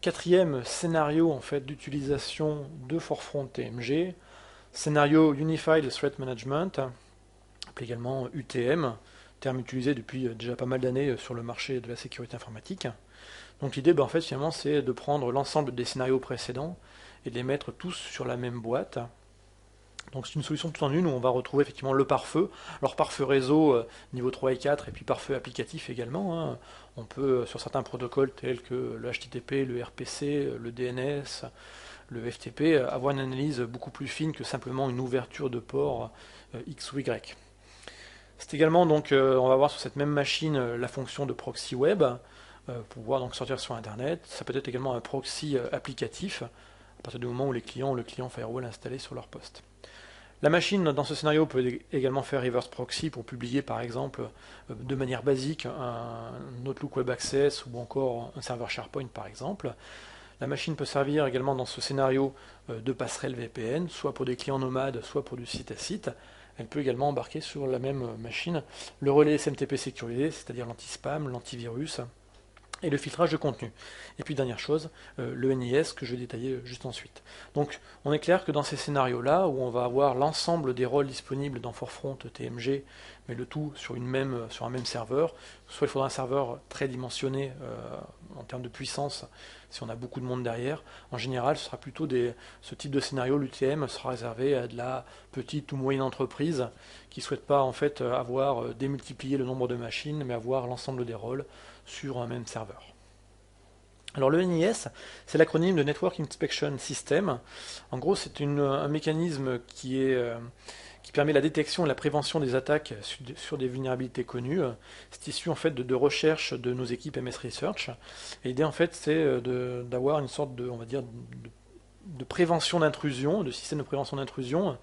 quatrième scénario en fait d'utilisation de Forefront TMG, scénario Unified Threat Management, appelé également UTM, terme utilisé depuis déjà pas mal d'années sur le marché de la sécurité informatique. Donc l'idée, en fait, finalement, c'est de prendre l'ensemble des scénarios précédents et de les mettre tous sur la même boîte. Donc c'est une solution tout en une où on va retrouver effectivement le pare-feu. Alors pare-feu réseau niveau 3 et 4 et puis pare-feu applicatif également, hein. On peut sur certains protocoles tels que le HTTP, le RPC, le DNS, le FTP avoir une analyse beaucoup plus fine que simplement une ouverture de port X ou Y. C'est également donc on va voir sur cette même machine la fonction de proxy web pour pouvoir donc sortir sur internet. Ça peut être également un proxy applicatif à partir du moment où les clients ont le client firewall installé sur leur poste. La machine, dans ce scénario, peut également faire reverse proxy pour publier, par exemple, de manière basique, un Outlook Web Access ou encore un serveur SharePoint, par exemple. La machine peut servir également dans ce scénario de passerelle VPN, soit pour des clients nomades, soit pour du site à site. Elle peut également embarquer sur la même machine le relais SMTP sécurisé, c'est-à-dire l'anti-spam, l'antivirus, et le filtrage de contenu. Et puis dernière chose, le NIS que je vais détailler juste ensuite. Donc on est clair que dans ces scénarios-là, où on va avoir l'ensemble des rôles disponibles dans Forefront TMG, mais le tout sur un même serveur, soit il faudra un serveur très dimensionné en termes de puissance, si on a beaucoup de monde derrière. En général, ce sera plutôt ce type de scénario, l'UTM sera réservé à de la petite ou moyenne entreprise qui ne souhaite pas en fait avoir démultiplié le nombre de machines, mais avoir l'ensemble des rôles sur un même serveur. Alors le NIS, c'est l'acronyme de Network Inspection System. En gros, c'est un mécanisme qui permet la détection et la prévention des attaques sur des vulnérabilités connues. C'est issu en fait de recherche de nos équipes MS Research. Et l'idée en fait, c'est d'avoir une sorte de, on va dire, de prévention d'intrusion, de système de prévention d'intrusion,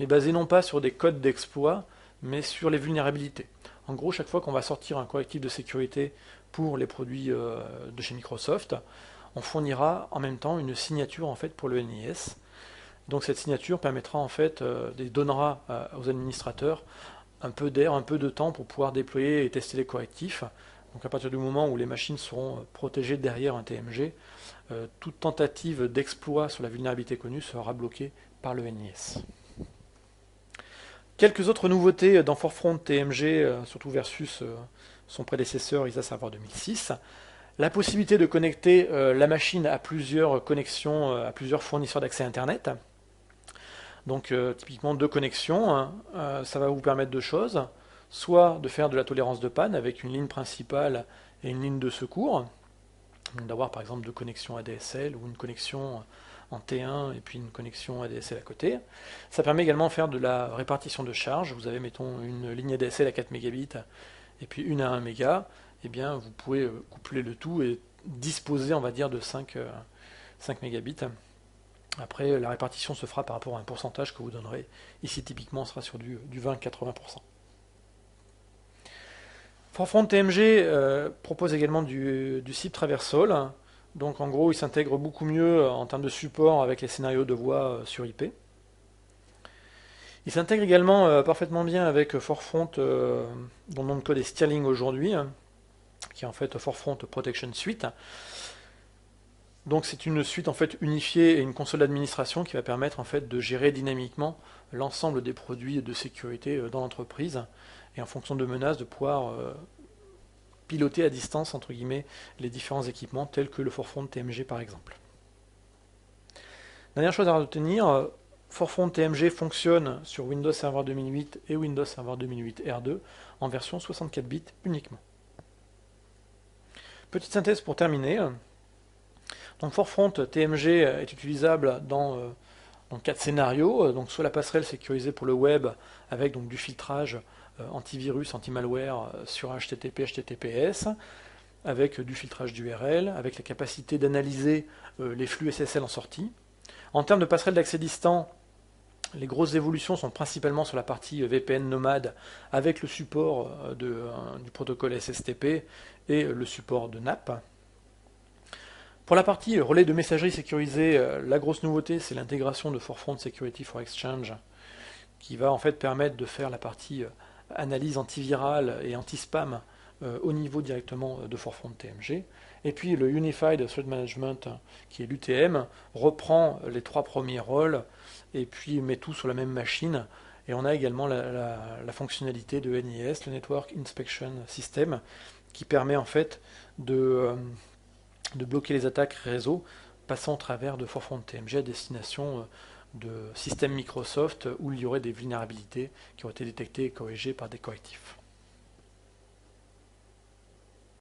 mais basé non pas sur des codes d'exploit, mais sur les vulnérabilités. En gros, chaque fois qu'on va sortir un correctif de sécurité pour les produits de chez Microsoft, on fournira en même temps une signature en fait pour le NIS. Donc cette signature permettra en fait, donnera aux administrateurs un peu d'air, un peu de temps pour pouvoir déployer et tester les correctifs. Donc à partir du moment où les machines seront protégées derrière un TMG, toute tentative d'exploit sur la vulnérabilité connue sera bloquée par le NIS. Quelques autres nouveautés dans Forefront TMG, surtout versus son prédécesseur ISA Server 2006. La possibilité de connecter la machine à plusieurs connexions, à plusieurs fournisseurs d'accès Internet. Donc typiquement deux connexions, hein, ça va vous permettre deux choses. Soit de faire de la tolérance de panne avec une ligne principale et une ligne de secours. D'avoir par exemple deux connexions ADSL ou une connexion en T1 et puis une connexion ADSL à côté. Ça permet également de faire de la répartition de charge. Vous avez, mettons, une ligne ADSL à 4 mégabits et puis une à 1 méga. Eh bien, vous pouvez coupler le tout et disposer, on va dire, de 5 mégabits. Après, la répartition se fera par rapport à un pourcentage que vous donnerez. Ici, typiquement, on sera sur du 20-80%. Forefront TMG propose également du SIP Traversal. Donc en gros, il s'intègre beaucoup mieux en termes de support avec les scénarios de voix sur IP. Il s'intègre également parfaitement bien avec Forefront, dont le nom de code est Sterling aujourd'hui, qui est en fait Forefront Protection Suite. Donc c'est une suite en fait unifiée et une console d'administration qui va permettre en fait de gérer dynamiquement l'ensemble des produits de sécurité dans l'entreprise et en fonction de menaces de pouvoir piloter à distance entre guillemets les différents équipements tels que le Forefront TMG par exemple. Dernière chose à retenir, Forefront TMG fonctionne sur Windows Server 2008 et Windows Server 2008 R2 en version 64 bits uniquement. Petite synthèse pour terminer. Donc Forefront TMG est utilisable dans 4 scénarios, donc soit la passerelle sécurisée pour le web avec donc du filtrage antivirus, anti-malware sur HTTP, HTTPS, avec du filtrage d'URL, avec la capacité d'analyser les flux SSL en sortie. En termes de passerelle d'accès distant, les grosses évolutions sont principalement sur la partie VPN nomade avec le support du protocole SSTP et le support de NAP. Pour la partie relais de messagerie sécurisée, la grosse nouveauté c'est l'intégration de Forefront Security for Exchange qui va en fait permettre de faire la partie analyse antivirale et anti-spam au niveau directement de Forefront TMG. Et puis le Unified Threat Management, qui est l'UTM, reprend les 3 premiers rôles et puis met tout sur la même machine. Et on a également la fonctionnalité de NIS, le Network Inspection System, qui permet en fait de bloquer les attaques réseau passant au travers de Forefront TMG à destination de systèmes Microsoft où il y aurait des vulnérabilités qui ont été détectées et corrigées par des correctifs.